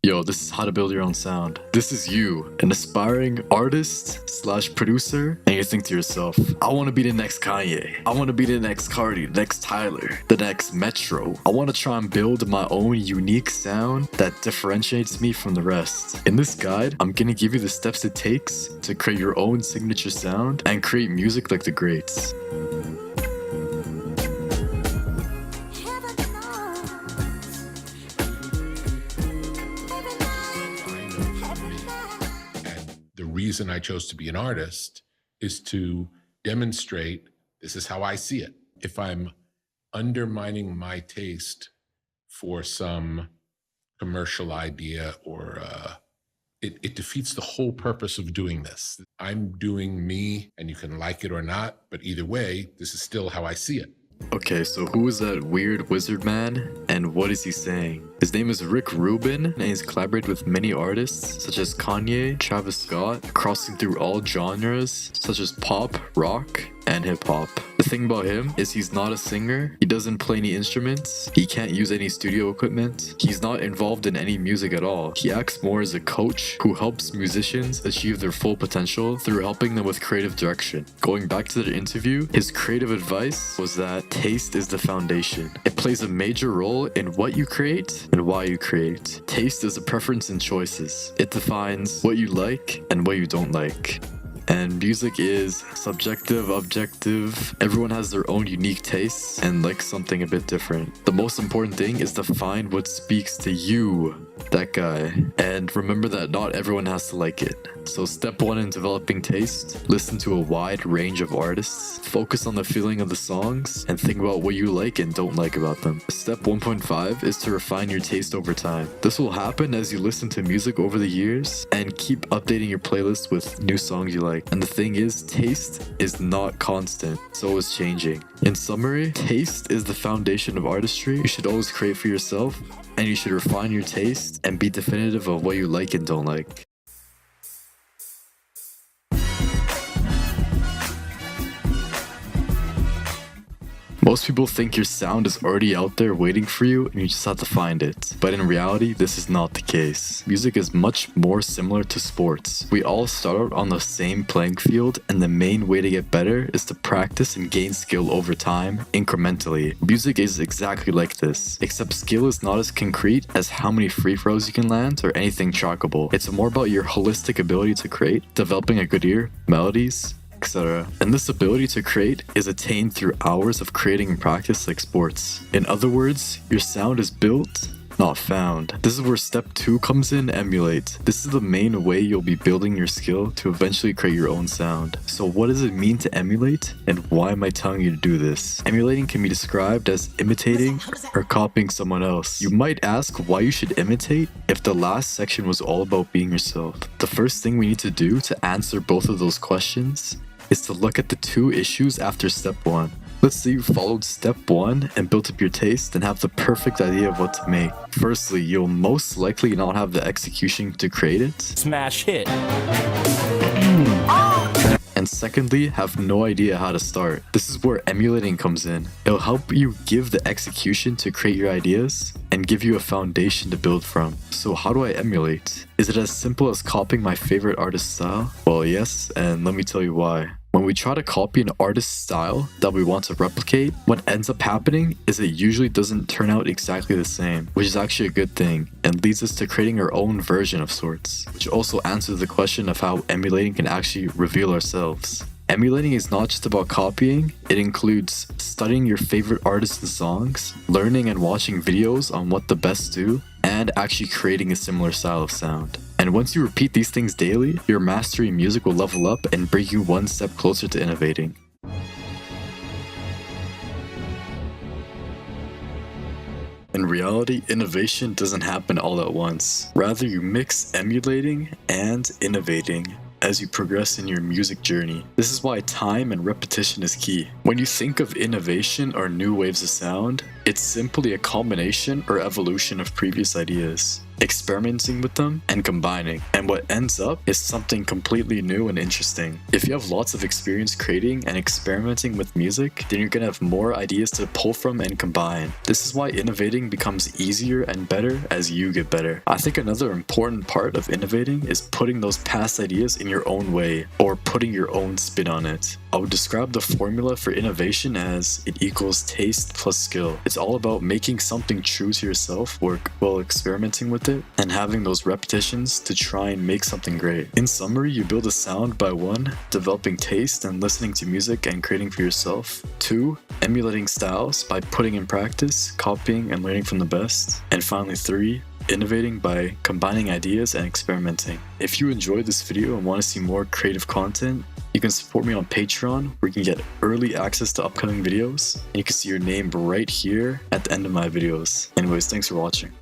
Yo, this is how to build your own sound. This is you, an aspiring artist slash producer, and you think to yourself, I want to be the next Kanye. I want to be the next Cardi, the next Tyler, the next Metro. I want to try and build my own unique sound that differentiates me from the rest. In this guide, I'm gonna give you the steps it takes to create your own signature sound and create music like the greats. The reason I chose to be an artist is to demonstrate this is how I see it. If I'm undermining my taste for some commercial idea or it defeats the whole purpose of doing this. I'm doing me, and you can like it or not, but either way, this is still how I see it. Okay, so who is that weird wizard man, and what is he saying? His name is Rick Rubin, and he's collaborated with many artists such as Kanye, Travis Scott, crossing through all genres such as pop, rock, and hip-hop. The thing about him is he's not a singer, he doesn't play any instruments, he can't use any studio equipment, he's not involved in any music at all. He acts more as a coach who helps musicians achieve their full potential through helping them with creative direction. Going back to the interview, his creative advice was that taste is the foundation. It plays a major role in what you create and why you create. Taste is a preference and choices. It defines what you like and what you don't like. And music is subjective, objective. Everyone has their own unique tastes and likes something a bit different. The most important thing is to find what speaks to you, that guy. And remember that not everyone has to like it. So step one in developing taste, listen to a wide range of artists, focus on the feeling of the songs, and think about what you like and don't like about them. Step 1.5 is to refine your taste over time. This will happen as you listen to music over the years and keep updating your playlist with new songs you like. And the thing is, taste is not constant, so it's changing. In summary, taste is the foundation of artistry. You should always create for yourself, and you should refine your taste and be definitive of what you like and don't like. Most people think your sound is already out there waiting for you and you just have to find it. But in reality, this is not the case. Music is much more similar to sports. We all start out on the same playing field, and the main way to get better is to practice and gain skill over time, incrementally. Music is exactly like this, except skill is not as concrete as how many free throws you can land or anything trackable. It's more about your holistic ability to create, developing a good ear, melodies, etc. And this ability to create is attained through hours of creating and practice like sports. In other words, your sound is built, not found. This is where step 2 comes in, emulate. This is the main way you'll be building your skill to eventually create your own sound. So what does it mean to emulate, and why am I telling you to do this? Emulating can be described as imitating or copying someone else. You might ask why you should imitate if the last section was all about being yourself. The first thing we need to do to answer both of those questions is to look at the 2 issues after step 1. Let's say you followed step 1 and built up your taste and have the perfect idea of what to make. Firstly, you'll most likely not have the execution to create it. Smash hit. And secondly, have no idea how to start. This is where emulating comes in. It'll help you give the execution to create your ideas and give you a foundation to build from. So how do I emulate? Is it as simple as copying my favorite artist's style? Well, yes, and let me tell you why. When we try to copy an artist's style that we want to replicate, what ends up happening is it usually doesn't turn out exactly the same, which is actually a good thing, and leads us to creating our own version of sorts, which also answers the question of how emulating can actually reveal ourselves. Emulating is not just about copying, it includes studying your favorite artists and songs, learning and watching videos on what the best do, and actually creating a similar style of sound. And once you repeat these things daily, your mastery in music will level up and bring you one step closer to innovating. In reality, innovation doesn't happen all at once. Rather, you mix emulating and innovating as you progress in your music journey. This is why time and repetition is key. When you think of innovation or new waves of sound, It's simply a combination or evolution of previous ideas, experimenting with them and combining, and what ends up is something completely new and interesting. If you have lots of experience creating and experimenting with music, then you're gonna have more ideas to pull from and combine. This is why innovating becomes easier and better as you get better. I think another important part of innovating is putting those past ideas in your own way, or putting your own spin on it. I would describe the formula for innovation as it equals taste plus skill. It's all about making something true to yourself work while experimenting with it and having those repetitions to try and make something great. In summary, you build a sound by 1, developing taste and listening to music and creating for yourself. 2, emulating styles by putting in practice, copying and learning from the best. And finally 3, innovating by combining ideas and experimenting. If you enjoyed this video and want to see more creative content, you can support me on Patreon, where you can get early access to upcoming videos, and you can see your name right here at the end of my videos. Anyways, thanks for watching.